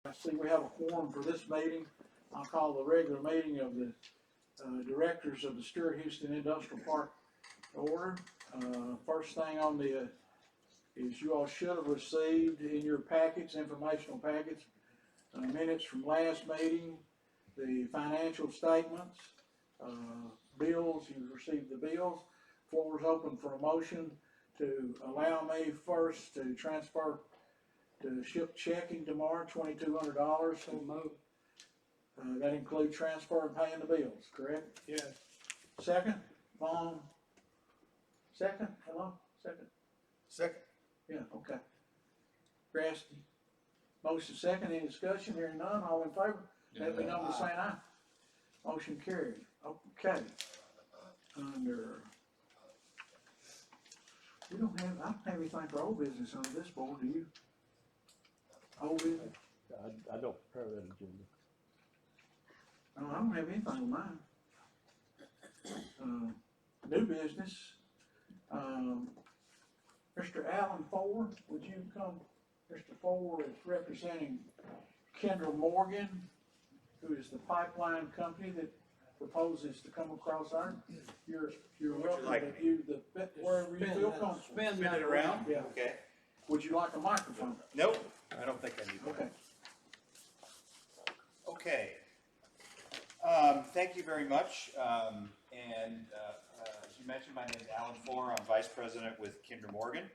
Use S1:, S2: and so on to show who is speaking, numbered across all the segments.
S1: I see we have a quorum for this meeting. I'll call the regular meeting of the directors of the Stewart-Houston Industrial Park to order. First thing on the is you all should have received in your packets, informational packets, minutes from last meeting, the financial statements, bills. You've received the bills. Floor is open for a motion to allow me first to transfer to ship checking tomorrow, $2,200.
S2: So moved.
S1: That includes transfer and paying the bills, correct?
S2: Yes.
S1: Second, Vaughn. Second, hello, second?
S2: Second.
S1: Yeah, okay. Grassley. Motion second, any discussion, hearing none, all in favor? Let me know by saying aye. Motion carried, okay. Under, we don't have, I don't have anything for old business on this board, do you? Old business?
S3: I don't prepare that agenda.
S1: No, I don't have anything on mine. New business, Mr. Alan Ford, would you come? Mr. Ford is representing Kendra Morgan, who is the pipeline company that proposes to come across our, you're welcome
S4: like
S1: to view the, wherever you feel comfortable.
S2: Spin
S4: Spin it around?
S1: Yeah.
S4: Okay.
S1: Would you like a microphone?
S4: Nope, I don't think I need
S1: Okay.
S4: that. Okay. Thank you very much. As you mentioned, my name is Alan Four. I'm Vice President with Kinder Morgan.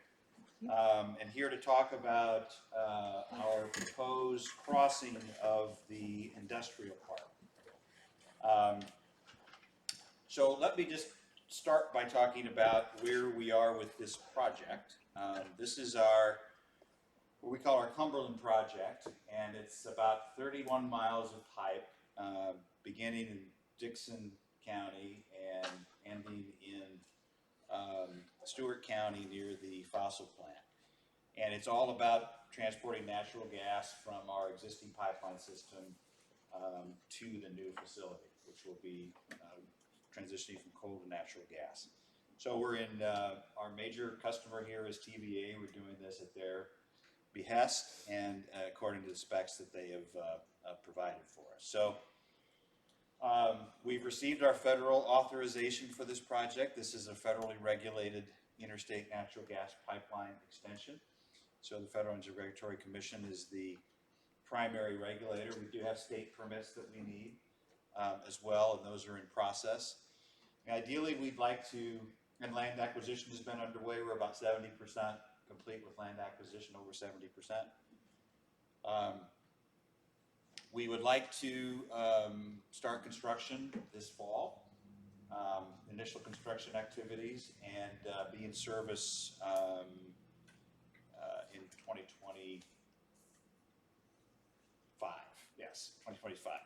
S4: And here to talk about our proposed crossing of the industrial park. So let me just start by talking about where we are with this project. This is what we call our Cumberland project, and it's about 31 miles of pipe, beginning in Dixon County and ending in Stewart County near the fossil plant. And it's all about transporting natural gas from our existing pipeline system to the new facility, which will be transitioning from coal to natural gas. So we're in, our major customer here is TVA. We're doing this at their behest and according to the specs that they have provided for us. So we've received our federal authorization for this project. This is a federally regulated interstate natural gas pipeline extension. So the Federal Energy Regulatory Commission is the primary regulator. We do have state permits that we need as well, and those are in process. And ideally, we'd like to, and land acquisition has been underway. We're about 70% complete with land acquisition, over 70%. We would like to start construction this fall, initial construction activities, and be in service in 2025. Yes, 2025.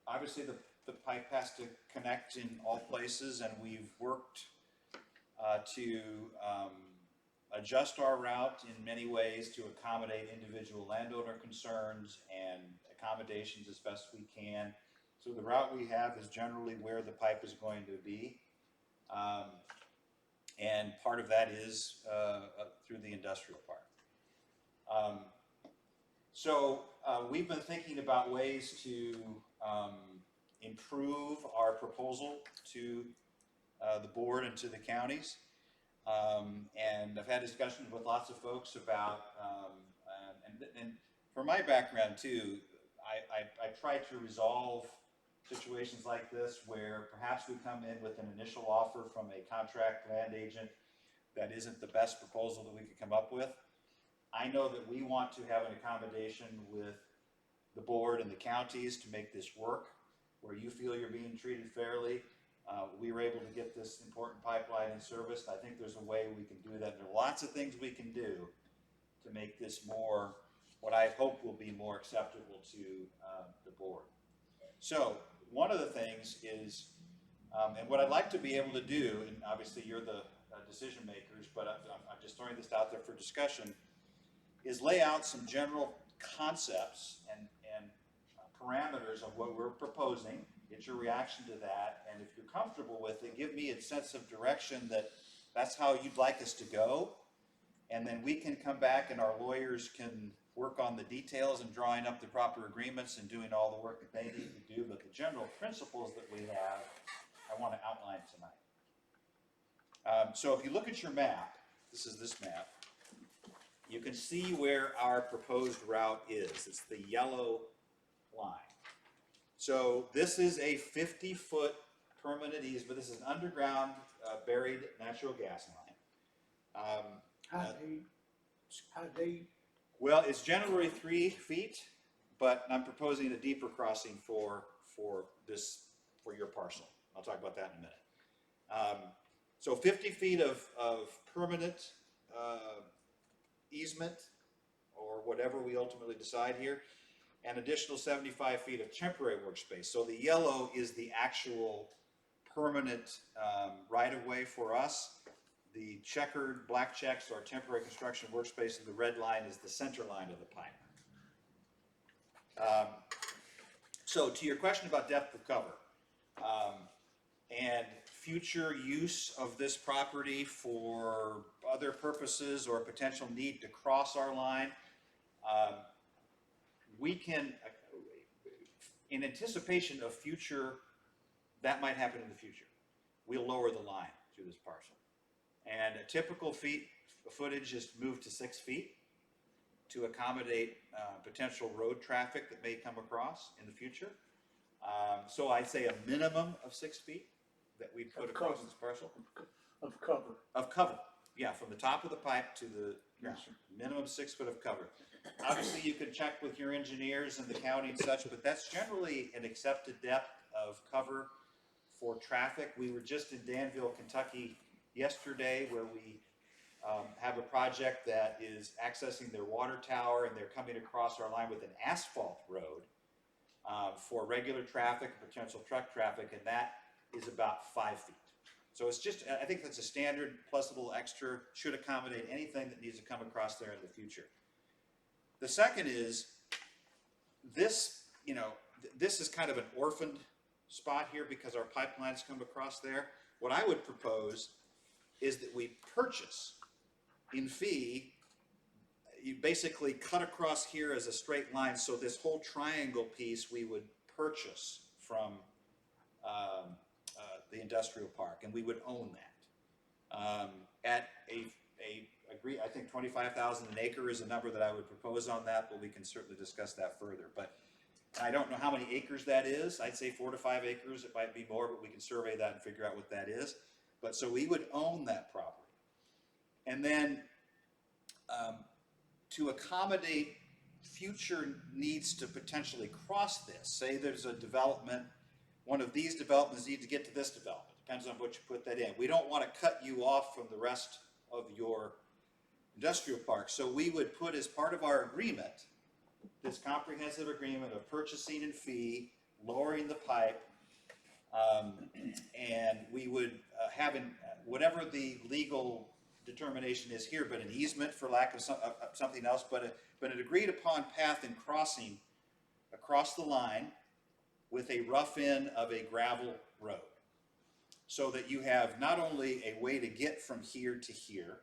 S4: Obviously the pipe has to connect in all places, and we've worked to adjust our route in many ways to accommodate individual landowner concerns and accommodations as best we can. So the route we have is generally where the pipe is going to be. And part of that is through the industrial park. We've been thinking about ways to improve our proposal to the board and to the counties. And I've had discussions with lots of folks about, and for my background too, I try to resolve situations like this where perhaps we come in with an initial offer from a contract land agent that isn't the best proposal that we could come up with. I know that we want to have an accommodation with the board and the counties to make this work, where you feel you're being treated fairly. We were able to get this important pipeline in service. I think there's a way we can do that. There are lots of things we can do to make this more, what I hope will be more acceptable to the board. So one of the things is, and what I'd like to be able to do, and obviously you're the decision makers, but I'm just throwing this out there for discussion, is lay out some general concepts and parameters of what we're proposing, get your reaction to that, and if you're comfortable with it, give me a sense of direction that that's how you'd like us to go, and then we can come back and our lawyers can work on the details and drawing up the proper agreements and doing all the work that they need to do, but the general principles that we have, I want to outline tonight. So if you look at your map, this is this map, you can see where our proposed route is. It's the yellow line. So this is a 50-foot permanent easement. This is an underground buried natural gas line.
S2: How deep? How deep?
S4: Well, it's generally 3 feet, but I'm proposing a deeper crossing for your parcel. I'll talk about that in a minute. So 50 feet of permanent easement, or whatever we ultimately decide here, and additional 75 feet of temporary workspace. So the yellow is the actual permanent right-of-way for us. The checkered black checks are temporary construction workspace, and the red line is the center line of the pipe. So to your question about depth of cover and future use of this property for other purposes or potential need to cross our line, we can, in anticipation of future, that might happen in the future, we'll lower the line through this parcel. And a typical footage is moved to 6 feet to accommodate potential road traffic that may come across in the future. So I'd say a minimum of 6 feet that we put across this parcel.
S1: Of cover.
S4: Of cover, yeah, from the top of the pipe to the ground.
S1: Yes, sir.
S4: Minimum 6 foot of cover. Obviously, you can check with your engineers and the county and such, but that's generally an accepted depth of cover for traffic. We were just in Danville, Kentucky yesterday, where we have a project that is accessing their water tower, and they're coming across our line with an asphalt road for regular traffic, potential truck traffic, and that is about 5 feet. So it's just, I think that's a standard plus a little extra, should accommodate anything that needs to come across there in the future. The second is this, this is kind of an orphaned spot here because our pipelines come across there. What I would propose is that we purchase in fee, you basically cut across here as a straight line, so this whole triangle piece we would purchase from the industrial park, and we would own that. At I think 25,000 an acre is a number that I would propose on that, but we can certainly discuss that further. But I don't know how many acres that is. I'd say 4 to 5 acres. It might be more, but we can survey that and figure out what that is. But so we would own that property. And then to accommodate future needs to potentially cross this, say there's a development, one of these developments needs to get to this development. Depends on what you put that in. We don't want to cut you off from the rest of your industrial park. So we would put as part of our agreement, this comprehensive agreement of purchasing and fee, lowering the pipe, and we would have whatever the legal determination is here, but an easement for lack of something else, but an agreed upon path in crossing across the line with a rough in of a gravel road, so that you have not only a way to get from here to here,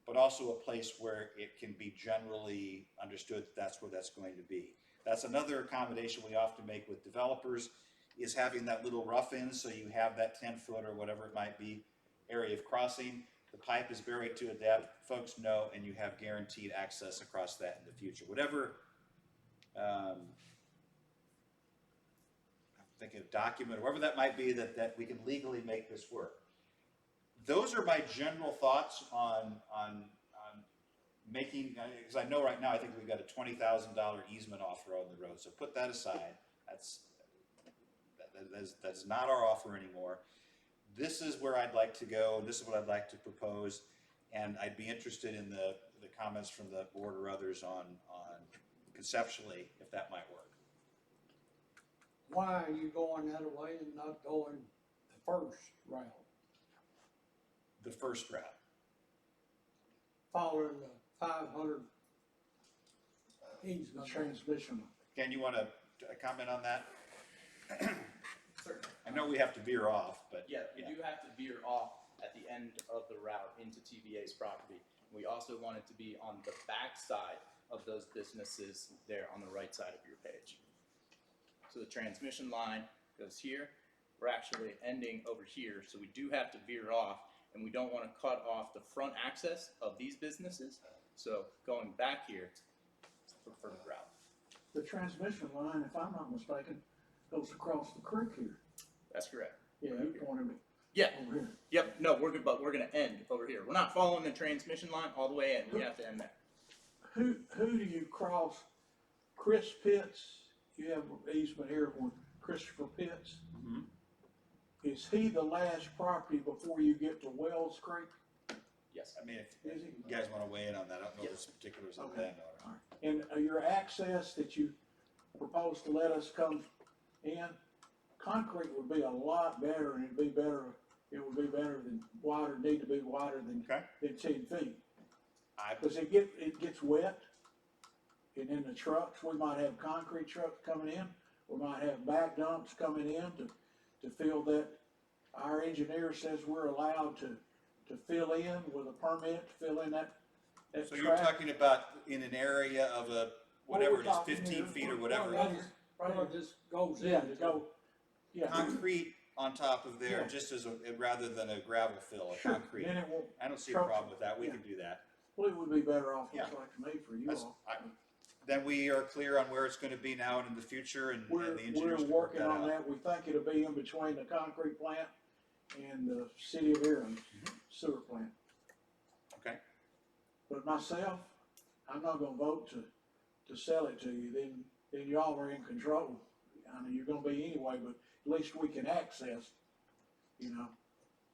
S4: but also a place where it can be generally understood that that's where that's going to be. That's another accommodation we often make with developers, is having that little rough in, so you have that 10 foot or whatever it might be area of crossing. The pipe is buried to a depth, folks know, and you have guaranteed access across that in the future. Whatever, I'm thinking of document, or whatever that might be, that we can legally make this work. Those are my general thoughts on making, because I know right now I think we've got a $20,000 easement offer on the road, so put that aside. That's not our offer anymore. This is where I'd like to go, and this is what I'd like to propose, and I'd be interested in the comments from the board or others on conceptually if that might work.
S2: Why are you going that way and not going the first route?
S4: The first route.
S2: Following the 500 easement.
S1: Transmission.
S4: Ken, you want to comment on that?
S5: Certainly.
S4: I know we have to veer off, but
S5: Yeah, we do have to veer off at the end of the route into TVA's property. We also want it to be on the back side of those businesses there on the right side of your page. So the transmission line goes here. We're actually ending over here, so we do have to veer off, and we don't want to cut off the front access of these businesses. So going back here, it's the preferred route.
S1: The transmission line, if I'm not mistaken, goes across the creek here.
S5: That's correct.
S1: Yeah, you pointed me
S5: Yeah.
S1: over here.
S5: Yep. No, we're good, but we're going to end over here. We're not following the transmission line all the way in. We have to end there.
S1: Who do you cross? Chris Pitts, you have an easement here with Christopher Pitts.
S4: Mhm.
S1: Is he the last property before you get to Wells Creek?
S5: Yes.
S4: I mean, if
S1: Is he?
S4: you guys want to weigh in on that, I don't know
S5: Yes.
S4: the particulars of
S1: Okay.
S4: that.
S1: All right. And your access that you propose to let us come in, concrete would be a lot better, and it would be better than wider, need to be wider than
S4: Okay.
S1: 10 feet.
S4: I,
S1: Because it gets wet, and then the trucks, we might have concrete trucks coming in, we might have back dumps coming in to fill that. Our engineer says we're allowed to fill in with a permit, to fill in that
S4: so you're
S1: track.
S4: talking about in an area of a, whatever it is,
S1: talking
S4: 15
S1: here,
S4: feet or
S1: right
S4: whatever,
S1: here, right
S2: Well,
S1: here.
S2: this goes
S1: Yeah,
S2: in.
S1: to go, yeah.
S4: concrete on top of there,
S1: Yeah.
S4: just as a, rather than a gravel fill, a
S1: Sure.
S4: concrete.
S1: Then it won't,
S4: I don't see a
S1: trucks-
S4: problem with that, we
S1: yeah.
S4: can do that.
S1: well, it would be better off, looks
S4: Yeah.
S1: like to me, for you
S4: That's-
S1: all.
S4: Then we are clear on where it's gonna be now and in the future, and
S1: We're
S4: the engineers can work
S1: working
S4: that
S1: on
S4: out.
S1: that. We think it'll be in between the concrete plant and the city of Aaron's sewer plant.
S4: Okay,
S1: But myself, I'm not gonna vote to sell it to you, then y'all are in control. I mean, you're gonna be anyway, but at least we can access, you know.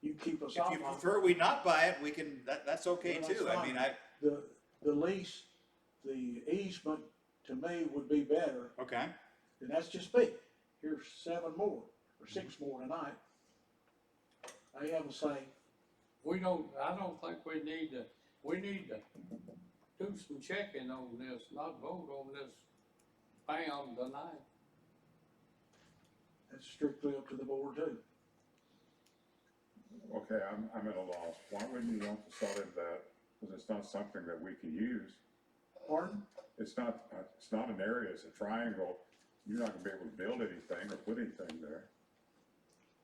S1: You keep us
S4: if
S1: off.
S4: you prefer we not buy it, we can, that's okay
S1: Well, that's
S4: too, I mean,
S1: fine. The lease, the easement, to me, would be better,
S4: okay,
S1: and that's just me. Here's 7 more, or 6 more tonight. They have a say.
S2: I don't think we need to do some checking on this, not vote on this, bam, tonight.
S1: That's strictly up to the board too.
S6: Okay, I'm at a loss. Why wouldn't you want to sell it that? Because it's not something that we can use.
S1: Pardon?
S6: It's not an area, it's a triangle. You're not gonna be able to build anything or put anything there.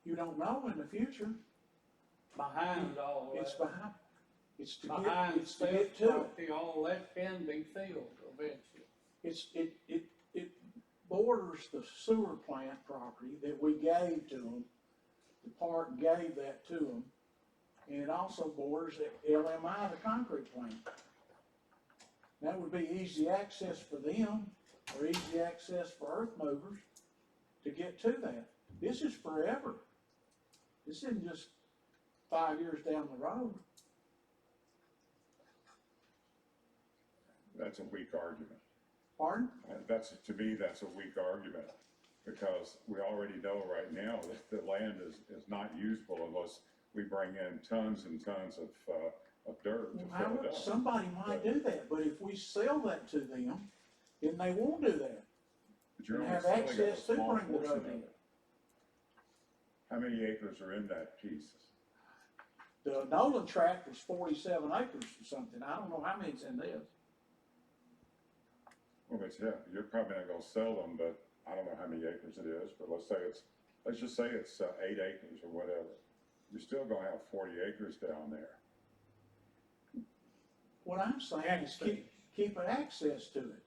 S1: You don't know in the future.
S2: Behind all that.
S1: It's behind, it's to get,
S2: Behind
S1: it's to get
S2: Steph's
S1: to it.
S2: property, all that can be filled eventually.
S1: It borders the sewer plant property that we gave to them. The park gave that to them. And it also borders the LMI, the concrete plant. That would be easy access for them, or easy access for earth movers to get to that. This is forever. This isn't just 5 years down the road.
S6: That's a weak argument.
S1: Pardon?
S6: To me, that's a weak argument. Because we already know right now that the land is not usable unless we bring in tons and tons of dirt to fill it up.
S1: Somebody might do that, but if we sell that to them, then they won't do that.
S6: But you're
S1: And
S6: only
S1: have
S6: selling a
S1: access to
S6: small
S1: bring the
S6: portion
S1: road
S6: of
S1: in.
S6: it. How many acres are in that piece?
S1: The Nolan tract was 47 acres or something. I don't know how many's in this.
S6: Well, but yeah, you're probably not gonna sell them, but I don't know how many acres it is, but let's just say it's 8 acres or whatever. You're still gonna have 40 acres down there.
S1: What I'm saying is keep an access to it.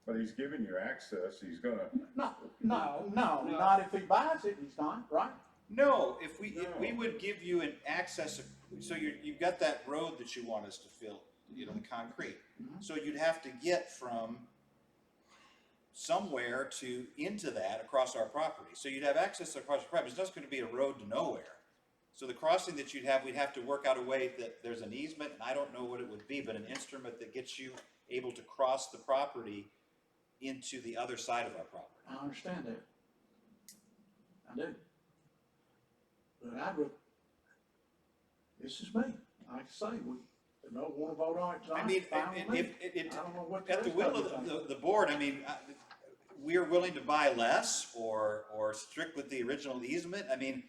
S6: But he's giving you access, he's gonna,
S1: No,
S2: No.
S1: not if he buys it, he's not, right?
S4: no, if we
S6: No.
S4: would give you an access, so you've got that road that you want us to fill, you know, the concrete.
S1: Mhm.
S4: So you'd have to get from somewhere into that across our property. So you'd have access across your property. It's just gonna be a road to nowhere. So the crossing that we'd have to work out a way that there's an easement, and I don't know what it would be, but an instrument that gets you able to cross the property into the other side of our property.
S1: I understand that. I do. But I would, this is me. Like I say, we don't want to vote on it tonight.
S4: I mean,
S1: fine with me.
S4: if
S1: I don't know what
S4: at the
S1: rest
S4: will
S1: you
S4: of
S1: think.
S4: the board, I mean, we are willing to buy less or strict with the original easement. I mean,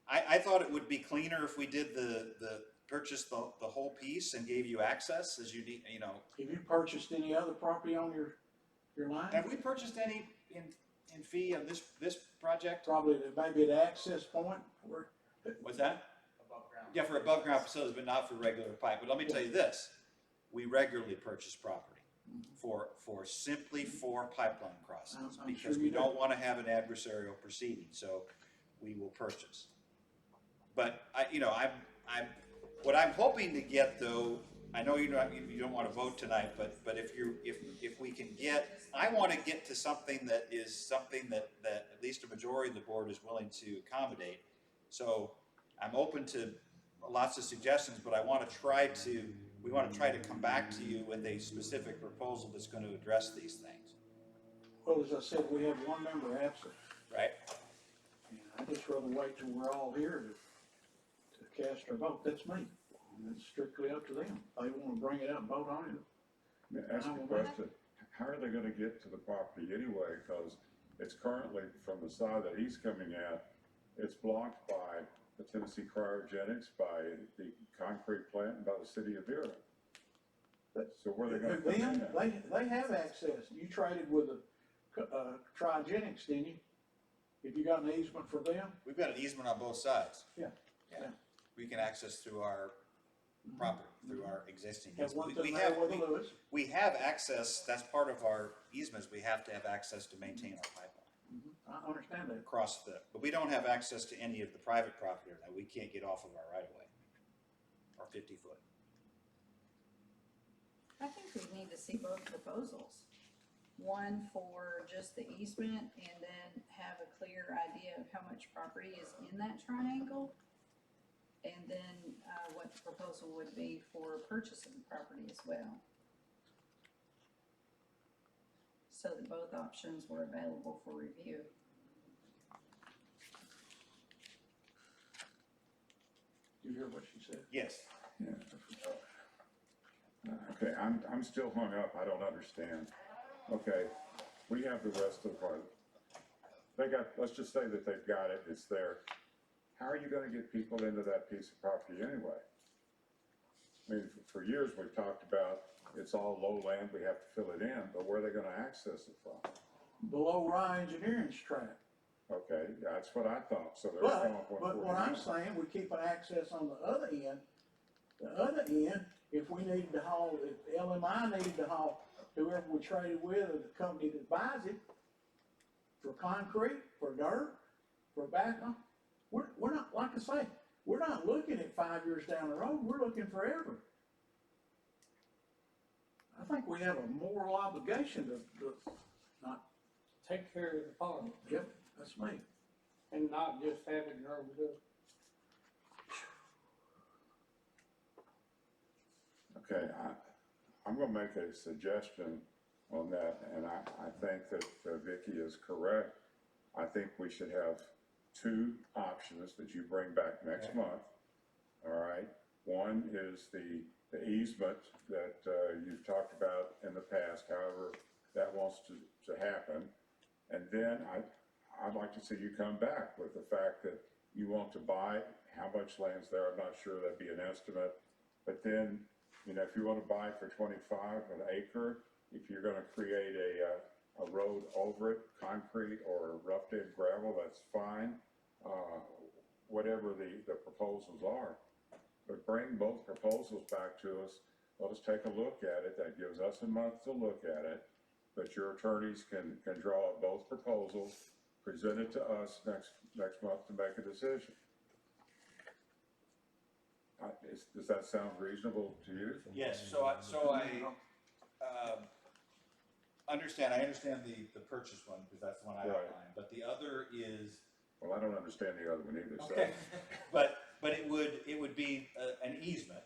S4: I thought it would be cleaner if we did the purchased the whole piece and gave you access as you need, you know.
S1: Have you purchased any other property on your line?
S4: Have we purchased any in fee of this project?
S1: Probably maybe the access point where,
S4: What's that?
S5: Above ground.
S4: Yeah, for above ground facilities, but not for regular pipe. But let me tell you this, we regularly purchase property simply for pipeline crossings.
S1: I'm
S4: Because
S1: sure
S4: we
S1: you do.
S4: don't want to have an adversarial proceeding, so we will purchase. But what I'm hoping to get though, I know you don't want to vote tonight, but if we can get, I want to get to something that at least a majority of the board is willing to accommodate. So I'm open to lots of suggestions, but we want to try to come back to you with a specific proposal that's going to address these things.
S1: well, as I said, we have one member absent.
S4: Right?
S1: And I'd just rather wait till we're all here to cast our vote. That's me. And it's strictly up to them. If they wanna bring it up and vote on it.
S6: Let me ask you a question, how are they gonna get to the property anyway? Because it's currently, from the side that he's coming at, it's blocked by the Tennessee Cryogenics, by the concrete plant, and by the city of Vera. So where are they gonna come in at?
S1: They have access. You traded with the, Cryogenics, didn't you? Have you got an easement for them?
S4: We've got an easement on both sides.
S1: Yeah.
S4: We can access through our property, through our existing
S1: Have one
S4: easement.
S1: thing there with the Lewis.
S4: We have access, that's part of our easements, we have to have access to maintain our pipeline
S1: I understand that.
S4: across but we don't have access to any of the private property that we can't get off of our right of way, or 50 foot.
S7: I think we need to see both proposals. One for just the easement and then have a clear idea of how much property is in that triangle. And then, what the proposal would be for purchasing property as well. So that both options were available for review.
S1: You hear what she said?
S4: Yes.
S6: Okay, I'm still hung up, I don't understand. Okay, we have the rest of let's just say that they've got it, it's there. How are you gonna get people into that piece of property anyway? I mean, for years, we've talked about it's all lowland, we have to fill it in, but where are they gonna access it from?
S1: Below Rye Engineering's track.
S6: Okay, that's what I thought, so they're
S1: But,
S6: going up
S1: but what I'm
S6: 149.
S1: saying, we keep an access on the other end, if we needed to haul, if LMI needed to haul, whoever we traded with, or the company that buys it, for concrete, for dirt, for backhoe, we're not, like I say, we're not looking at 5 years down the road, we're looking forever. I think we have a moral obligation to not,
S2: Take care of the problem
S1: yep, that's me.
S2: and not just have it overlooked.
S6: Okay, I'm gonna make a suggestion on that, and I think that Vicki is correct. I think we should have two options that you bring back next month, all right? One is the easement that you've talked about in the past, however that wants to happen. And then I'd like to see you come back with the fact that you want to buy, how much land's there, I'm not sure, that'd be an estimate. But then, you know, if you want to buy for 25 an acre, if you're gonna create a road over it, concrete or rough dead gravel, that's fine. Whatever the proposals are. But bring both proposals back to us, let us take a look at it, that gives us a month to look at it. But your attorneys can draw up both proposals, present it to us next month to make a decision. Does that sound reasonable to you?
S4: Yes, so I understand the purchase one, because that's the one I
S6: Right.
S4: outlined, but the other is,
S6: Well, I don't understand the other one either, so.
S4: okay, but it would be an easement,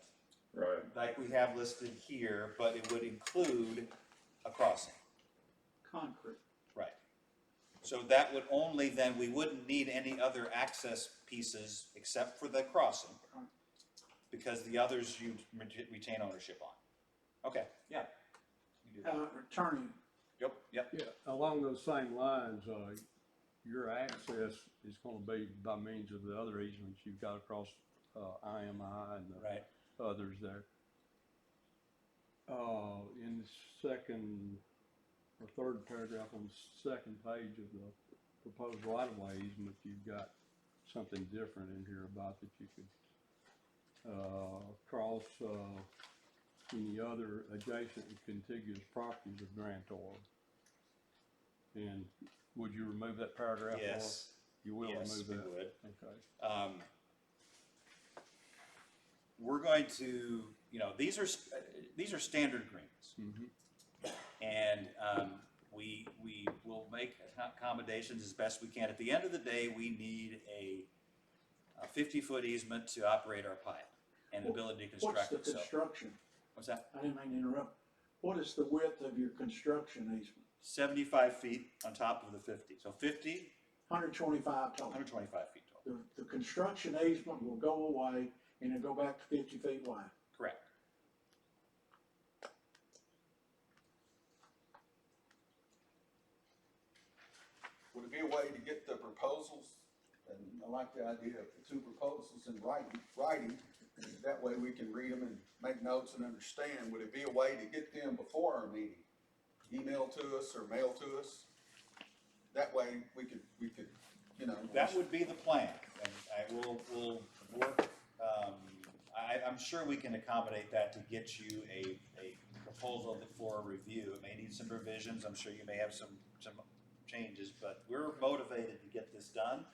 S6: Right,
S4: like we have listed here, but it would include a crossing.
S1: Concrete.
S4: Right. So that would only then, we wouldn't need any other access pieces except for the crossing, because the others you retain ownership on. Okay, yeah. You do that.
S1: Attorney,
S4: Yep.
S3: Yeah, along those same lines, your access is gonna be by means of the other easements you've got across IMI and the
S4: Right.
S3: others there. In the second or third paragraph on the second page of the proposed right-of-way easement, you've got something different in here about that you could cross any other adjacent and contiguous properties of grantor. And would you remove that paragraph? Laura?
S4: Yes.
S3: You will
S4: Yes,
S3: remove
S4: we
S3: that?
S4: would.
S3: Okay.
S4: We're going to, these are standard agreements.
S3: Mhm.
S4: And we will make accommodations as best we can. At the end of the day, we need a 50-foot easement to operate our pipe and the ability to
S1: What's
S4: construct
S1: the
S4: it. So,
S1: construction?
S4: what's that?
S1: I didn't mean to interrupt. What is the width of your construction easement?
S4: 75 feet on top of the 50. So 50,
S1: 125 total.
S4: 125 feet tall.
S1: The construction easement will go away and it'll go back to 50 feet wide.
S4: Correct.
S8: Would it be a way to get the proposals, and I like the idea of the two proposals in writing, that way we can read them and make notes and understand. Would it be a way to get them before our meeting? Email to us or mail to us? That way we could,
S4: That would be the plan, and we'll work, I'm sure we can accommodate that to get you a proposal for a review. It may need some revisions, I'm sure you may have some changes, but we're motivated to get this done,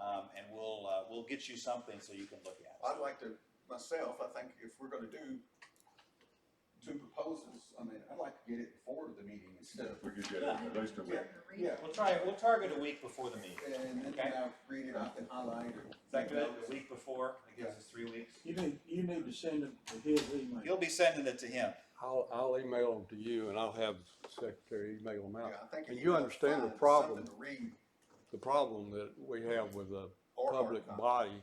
S4: and we'll get you something so you can look at it.
S8: I'd like to, myself, I think if we're gonna do two proposals, I'd like to get it before the meeting instead of.
S6: We could get it at least a week.
S8: Yeah,
S4: We'll target a week before the meeting.
S8: and then when I read it, I can highlight or.
S4: Is that good? A week before, that gives us 3 weeks.
S1: You need to send it to his email.
S4: You'll be sending it to him.
S3: I'll email them to you and I'll have the secretary email them out.
S8: Yeah, I think
S3: And
S8: if
S3: you
S8: gotta
S3: understand the
S8: find
S3: problem,
S8: something to read
S3: the problem that we have with the
S8: or hard
S3: public
S8: copy.
S3: body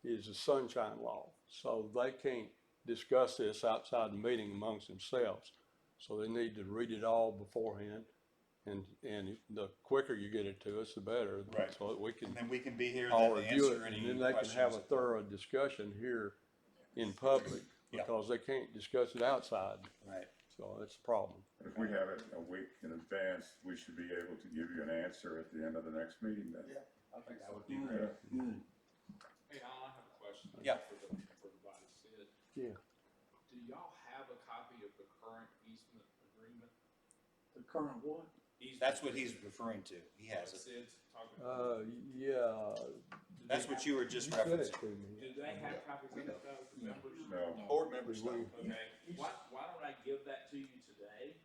S3: is the sunshine law. So they can't discuss this outside the meeting amongst themselves. So they need to read it all beforehand. And the quicker you get it to us, the better.
S4: Right.
S3: So that we can
S4: And then we can be here
S3: all
S4: then to
S3: review it,
S4: answer any
S3: and then they can have a
S4: questions.
S3: thorough discussion here in public,
S4: Yeah.
S3: because they can't discuss it outside,
S4: Right.
S3: so that's a problem.
S6: If we have it a week in advance, we should be able to give you an answer at the end of the next meeting then.
S8: Yeah, I think
S4: That
S8: so.
S4: would be
S1: Good,
S4: great.
S1: good.
S9: Hey, Al, I have a question.
S4: Yeah.
S9: For the body Sid.
S3: Yeah.
S9: Do y'all have a copy of the current easement agreement?
S1: The current what?
S4: That's what he's referring to. He has it.
S9: Sid's talking about.
S3: Yeah.
S4: That's what you were just
S3: You sent it
S4: referencing.
S3: to me.
S9: Do they have copies of it though, the members?
S6: No,
S8: Board members
S3: We-
S8: don't.
S9: Okay, why don't I give that to you today,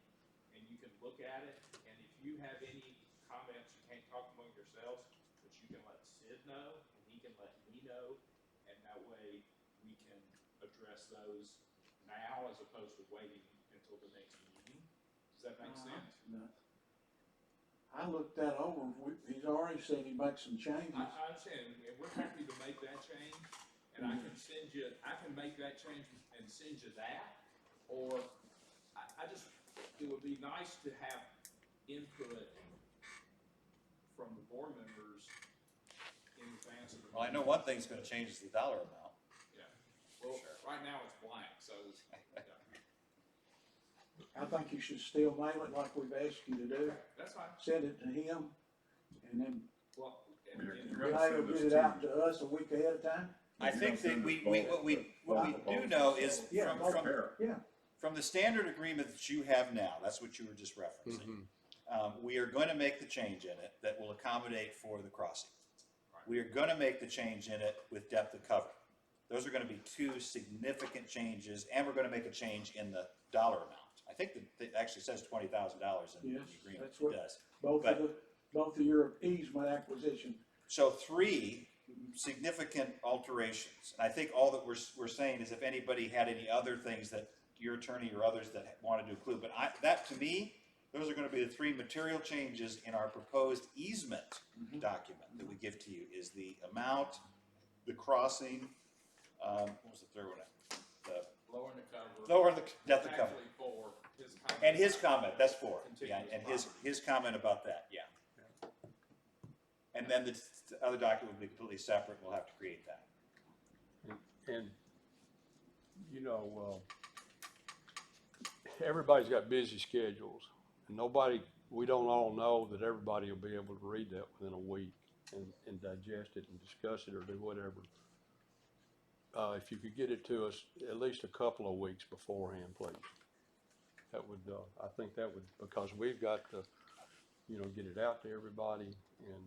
S9: and you can look at it, and if you have any comments, you can't talk among yourselves, but you can let Sid know, and he can let me know, and that way we can address those now as opposed to waiting until the next meeting. Does that make sense?
S1: No. I looked that over. He's already said he makes some changes.
S9: I understand, and we're happy to make that change, and I can send you, I can make that change and send you that, or I just, it would be nice to have input from the board members in advance of the.
S4: Well, I know one thing's gonna change is the dollar amount.
S9: Yeah, well, right now it's blank, so, yeah.
S1: I think you should still mail it like we've asked you to do.
S9: That's fine,
S1: Send it to him, and then
S9: well,
S6: You're
S9: and
S6: gonna
S1: Renee will
S6: send
S1: get
S6: this
S1: it out
S6: to-
S1: to us a week ahead of time.
S4: I think that what we do know is
S1: Yeah,
S4: from the standard agreement that you have now, that's what you were just referencing. We are going to make the change in it that will accommodate for the crossing. We are going to make the change in it with depth of cover. Those are going to be two significant changes, and we're going to make a change in the dollar amount. I think that it actually says $20,000 in the
S1: Yes,
S4: agreement.
S1: that's
S4: It
S1: what-
S4: does.
S1: Both of your easement acquisition.
S4: So 3 significant alterations. And I think all that we're saying is if anybody had any other things that your attorney or others that wanted to include, but that to me, those are going to be the 3 material changes in our proposed easement document that we give to you is the amount, the crossing, what was the third one? The
S9: lowering the cover.
S4: lower the depth of cover.
S9: Actually 4, his comment.
S4: And his comment, that's 4. Yeah,
S9: Contiguous
S4: and
S9: property.
S4: his comment about that, yeah. And then the other document will be completely separate, we'll have to create that.
S3: and, you know, everybody's got busy schedules, and we don't all know that everybody will be able to read that within a week and digest it and discuss it or do whatever. If you could get it to us at least a couple of weeks beforehand, please. That would, I think that would, because we've got to, you know, get it out to everybody, and,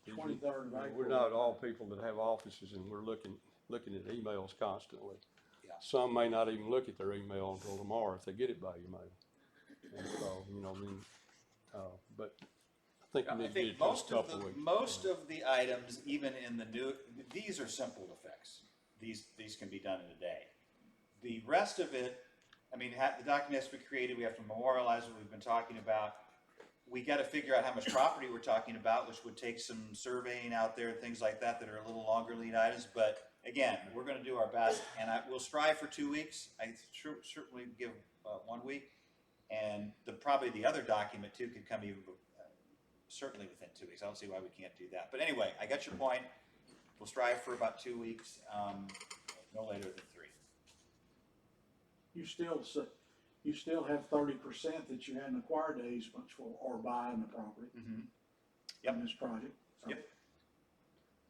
S1: 23rd of April.
S3: we're not all people that have offices, and we're looking at emails constantly.
S4: Yeah.
S3: Some may not even look at their email until tomorrow if they get it by email. And so, you know, then, but I think we need to get it to us a couple of weeks.
S4: Most of the items, even in the new, these are simple to fix. These can be done in a day. The rest of it, I mean, the document has to be created, we have to memorialize what we've been talking about. We got to figure out how much property we're talking about, which would take some surveying out there and things like that that are a little longer lead items. But again, we're going to do our best, and we'll strive for 2 weeks. I certainly give 1 week, and probably the other document too could come even certainly within 2 weeks. I don't see why we can't do that. But anyway, I got your point. We'll strive for about 2 weeks, no later than 3.
S1: You still have 30% that you hadn't acquired the easements for or buying the property.
S4: Mm-hmm.
S1: In this project. So
S4: Yep.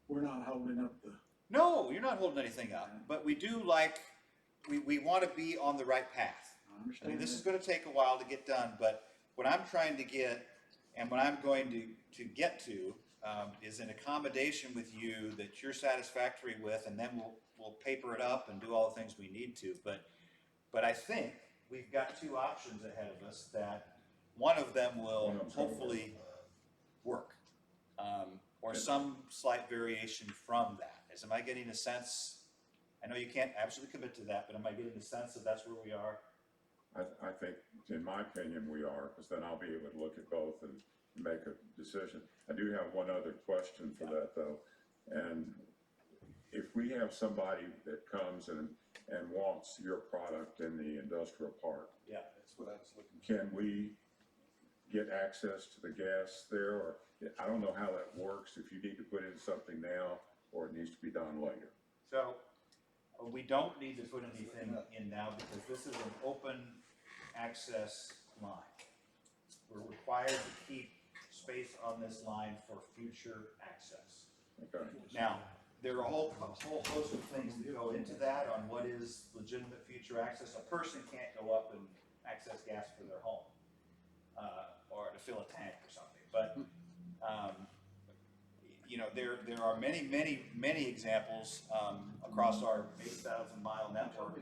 S1: we're not holding up the.
S4: No, you're not holding anything up, but we do we want to be on the right path.
S1: I understand.
S4: I mean, this
S1: that.
S4: is going to take a while to get done, but what I'm trying to get, and what I'm going to get to, is an accommodation with you that you're satisfactory with, and then we'll paper it up and do all the things we need to. But I think we've got 2 options ahead of us that one of them will hopefully work, or some slight variation from that. Am I getting a sense? I know you can't absolutely commit to that, but am I getting a sense that that's where we are?
S6: I think, in my opinion, we are, because then I'll be able to look at both and make a decision. I do have one other question for that, though. And if we have somebody that comes and wants your product in the industrial park,
S4: Yeah.
S8: That's what I was looking for.
S6: can we get access to the gas there? Or I don't know how that works, if you need to put in something now or it needs to be done later.
S4: So we don't need to put anything in now because this is an open access line. We're required to keep space on this line for future access.
S6: Okay.
S4: Now, there are a whole host of things that go into that on what is legitimate future access. A person can't go up and access gas for their home, or to fill a tank or something. But you know, there are many examples across our 8,000-mile network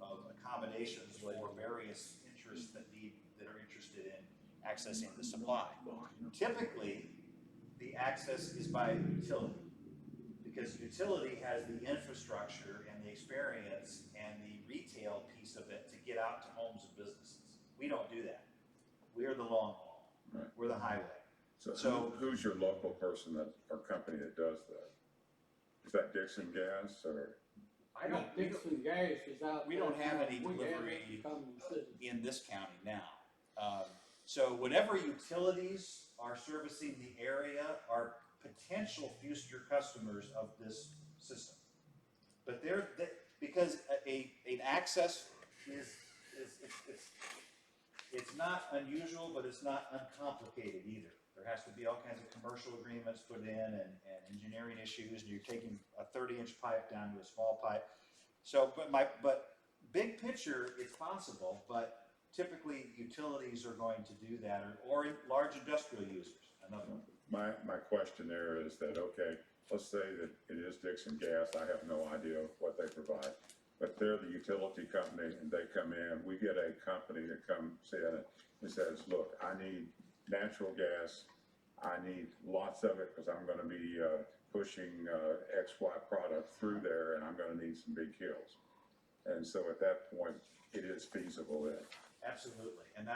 S4: of accommodations for various interests that are interested in accessing the supply. Typically, the access is by utility, because utility has the infrastructure and the experience and the retail piece of it to get out to homes and businesses. We don't do that. We are the long haul.
S6: Right.
S4: We're the highway.
S6: So who's your local person or company that does that? Is that Dixon Gas or?
S2: Dixon Gas is out.
S4: We don't have any delivery in this county now. So whatever utilities are servicing the area are potential future customers of this system. But because an access it's not unusual, but it's not uncomplicated either. There has to be all kinds of commercial agreements put in and engineering issues, and you're taking a 30-inch pipe down to a small pipe. So, but big picture, it's possible, but typically utilities are going to do that, or large industrial users. Another one.
S6: My question there is that, okay, let's say that it is Dixon Gas, I have no idea what they provide, but they're the utility company and they come in, we get a company that comes in and says, look, I need natural gas, I need lots of it because I'm going to be pushing XY product through there and I'm going to need some big hills. And so at that point, it is feasible then.
S4: Absolutely, and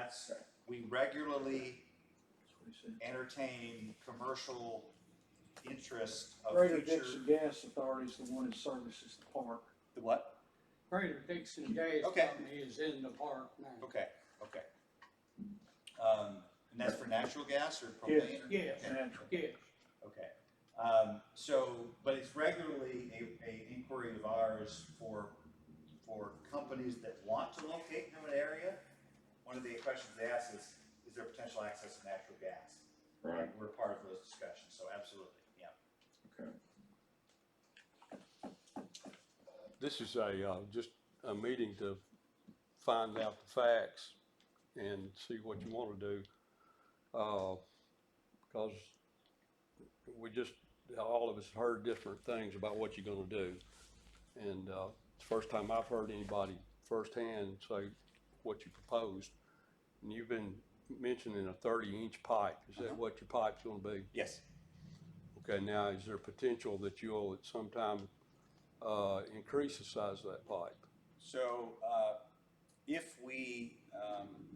S4: we regularly entertain commercial interest of
S1: Greater
S4: future.
S1: Dixon Gas Authority is the one that services the park.
S4: The what?
S2: Greater Dixon Gas
S4: Okay.
S2: Company is in the park now.
S4: Okay. And that's for natural gas or propane?
S2: Yes,
S4: Okay.
S1: Natural.
S2: yes.
S4: Okay. But it's regularly a inquiry of ours for companies that want to locate in an area. One of the questions they ask is there potential access to natural gas?
S6: Right.
S4: And we're part of those discussions, so absolutely, yeah.
S6: Okay.
S3: This is just a meeting to find out the facts and see what you want to do. Because we just, all of us heard different things about what you're gonna do. And, it's the first time I've heard anybody firsthand say what you proposed. And you've been mentioning a 30-inch pipe. Is that what your pipe's gonna be?
S4: Yes.
S3: Okay, now, is there potential that you'll at some time, increase the size of that pipe?
S4: So, if we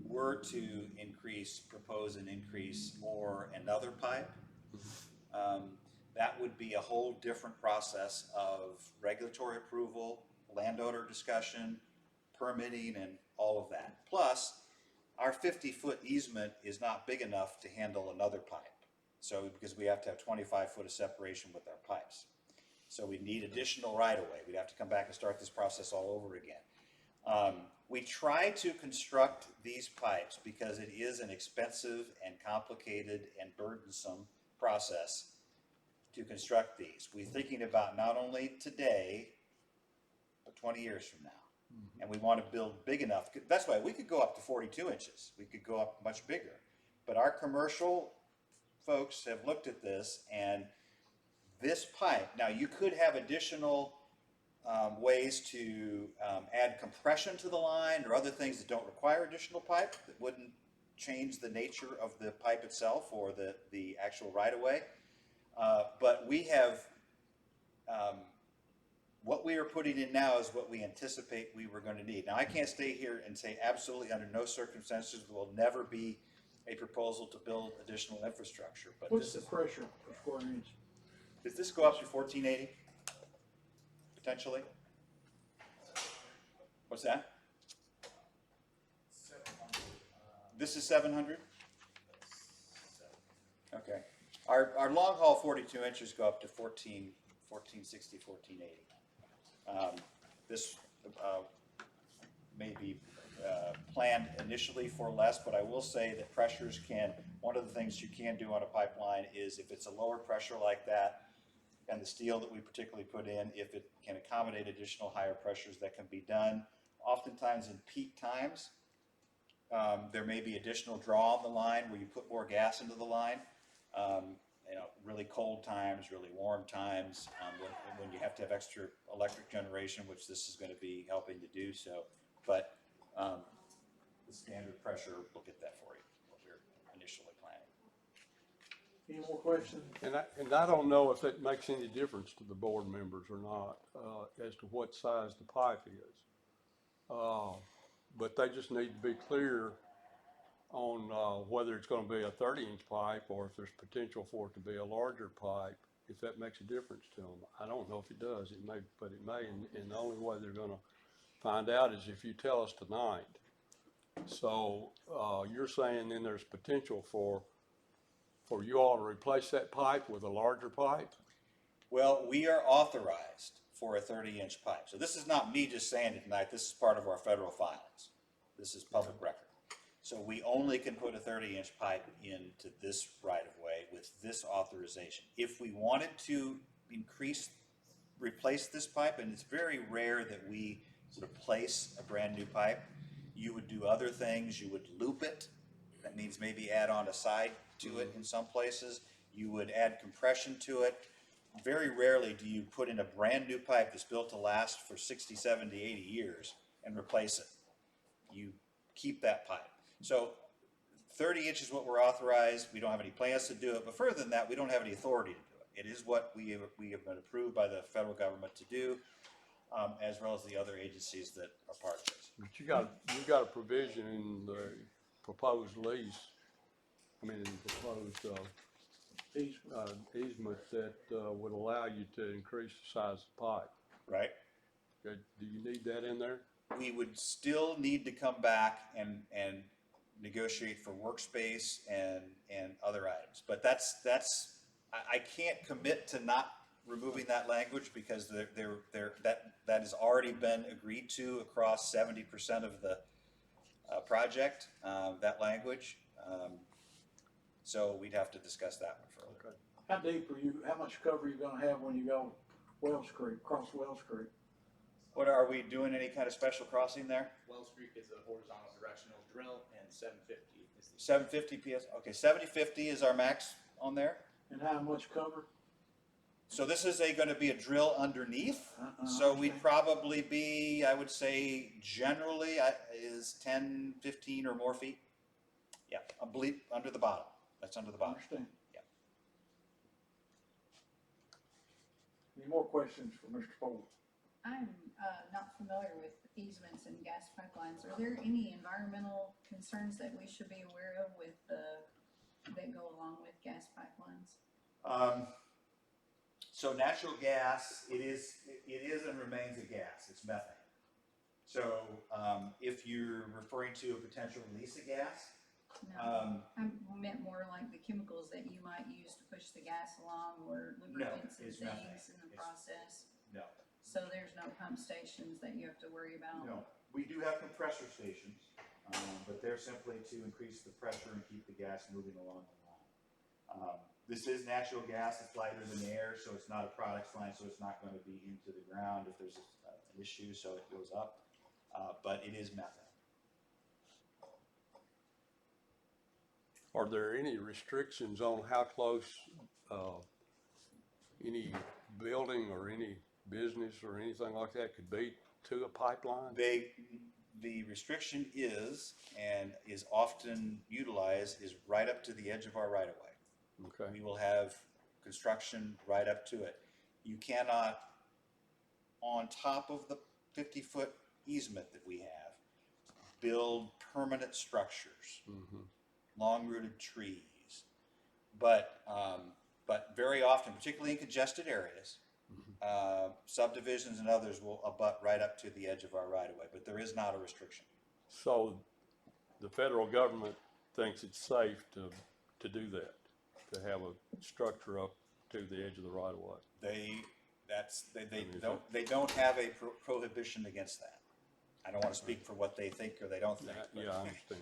S4: were to propose an increase or another pipe, that would be a whole different process of regulatory approval, landowner discussion, permitting, and all of that. Plus, our 50-foot easement is not big enough to handle another pipe. So, because we have to have 25 foot of separation with our pipes. So we need additional right-of-way. We'd have to come back and start this process all over again. We try to construct these pipes because it is an expensive and complicated and burdensome process to construct these. We're thinking about not only today, but 20 years from now. And we want to build big enough. That's why we could go up to 42 inches. We could go up much bigger. But our commercial folks have looked at this, and this pipe, now you could have additional ways to add compression to the line or other things that don't require additional pipe that wouldn't change the nature of the pipe itself or the actual right-of-way. But we have, what we are putting in now is what we anticipate we were going to need. Now, I can't stay here and say absolutely under no circumstances will never be a proposal to build additional infrastructure. But
S1: What's the pressure per square inch?
S4: does this go up to 1480? Potentially? What's that?
S9: 700.
S4: This is 700? Okay. Our long haul 42 inches go up to 1460, 1480. This may be planned initially for less, but I will say that pressures can, one of the things you can do on a pipeline is if it's a lower pressure like that, and the steel that we particularly put in, if it can accommodate additional higher pressures, that can be done. Oftentimes in peak times, there may be additional draw on the line where you put more gas into the line. Really cold times, really warm times, when you have to have extra electric generation, which this is going to be helping to do so. But the standard pressure, we'll get that for you, what we're initially planning.
S1: Any more questions?
S3: And I don't know if it makes any difference to the board members or not, as to what size the pipe is. But they just need to be clear on whether it's going to be a 30-inch pipe or if there's potential for it to be a larger pipe, if that makes a difference to them. I don't know if it does. It may, but it may, and the only way they're going to find out is if you tell us tonight. So you're saying then there's potential for you all to replace that pipe with a larger pipe?
S4: Well, we are authorized for a 30-inch pipe. So this is not me just saying it tonight. This is part of our federal filings. This is public record. So we only can put a 30-inch pipe into this right-of-way with this authorization. If we wanted to replace this pipe, and it's very rare that we replace a brand new pipe, you would do other things. You would loop it. That means maybe add on a side to it in some places. You would add compression to it. Very rarely do you put in a brand new pipe that's built to last for 60, 70, 80 years and replace it. You keep that pipe. So 30 inches is what we're authorized. We don't have any plans to do it, but further than that, we don't have any authority to do it. It is what we have been approved by the federal government to do, as well as the other agencies that are part of this.
S3: But you got a provision in the proposed lease, in the proposed easement that would allow you to increase the size of the pipe.
S4: Right?
S3: Okay, do you need that in there?
S4: We would still need to come back and negotiate for workspace and other items. But that's I can't commit to not removing that language because that has already been agreed to across 70% of the project, that language. So we'd have to discuss that one further.
S1: How deep are you, how much cover are you gonna have when you go Wells Creek, cross Wells Creek?
S4: What, are we doing any kind of special crossing there?
S5: Wells Creek is a horizontal directional drill, and 750 is the
S4: 750 PS, okay, 750 is our max on there.
S1: And how much cover?
S4: So this is gonna be a drill underneath, so we'd
S1: Okay.
S4: probably be, I would say, generally, is 10, 15 or more feet. Yeah, I believe, under the bottom, that's under the bottom.
S1: Understand.
S4: Yeah.
S1: Any more questions for Mr. Ford?
S7: I'm not familiar with easements and gas pipelines. Are there any environmental concerns that we should be aware of with, that go along with gas pipelines?
S4: So natural gas, it is and remains a gas, it's methane. So, if you're referring to a potential release of gas,
S7: No, I meant more like the chemicals that you might use to push the gas along or lubricants and
S4: it's methane.
S7: things in the
S4: It's-
S7: process.
S4: no.
S7: So there's no pump stations that you have to worry about?
S4: No, we do have compressor stations, but they're simply to increase the pressure and keep the gas moving along the line. This is natural gas, it's lighter than air, so it's not a products line, so it's not going to be into the ground if there's an issue, so it goes up, but it is methane.
S3: Are there any restrictions on how close, any building or any business or anything like that could be to a pipeline?
S4: The restriction is, and is often utilized, is right up to the edge of our right of way.
S3: Okay,
S4: We will have construction right up to it. You cannot, on top of the 50-foot easement that we have, build permanent structures, long-rooted trees. But very often, particularly in congested areas, subdivisions and others will abut right up to the edge of our right of way, but there is not a restriction.
S3: so the federal government thinks it's safe to do that, to have a structure up to the edge of the right of way?
S4: They don't have a prohibition against that. I don't want to speak for what they think or they don't think. but-
S3: Yeah, I understand.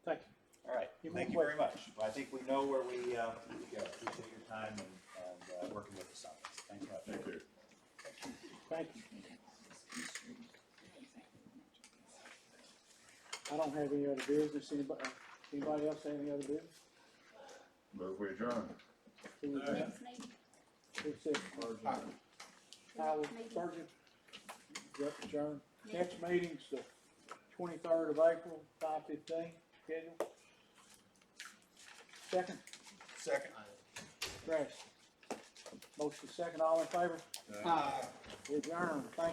S1: Thank you.
S4: All right,
S1: Any
S4: thank you
S1: more
S4: very much. Well, I think we know where we go. Appreciate your time and working with us on this. Thank you.
S6: Thank you.
S1: Thank you. I don't have any other business. Anybody else have any other business?
S6: Move we adjourn.
S1: Who was that? Who said adjourn? Howard, Sergeant? Yep, adjourn. Next meeting's the 23rd of April, 5:15, scheduled. Second, Grass. Motion second, all in favor? Adjourn. Thank you.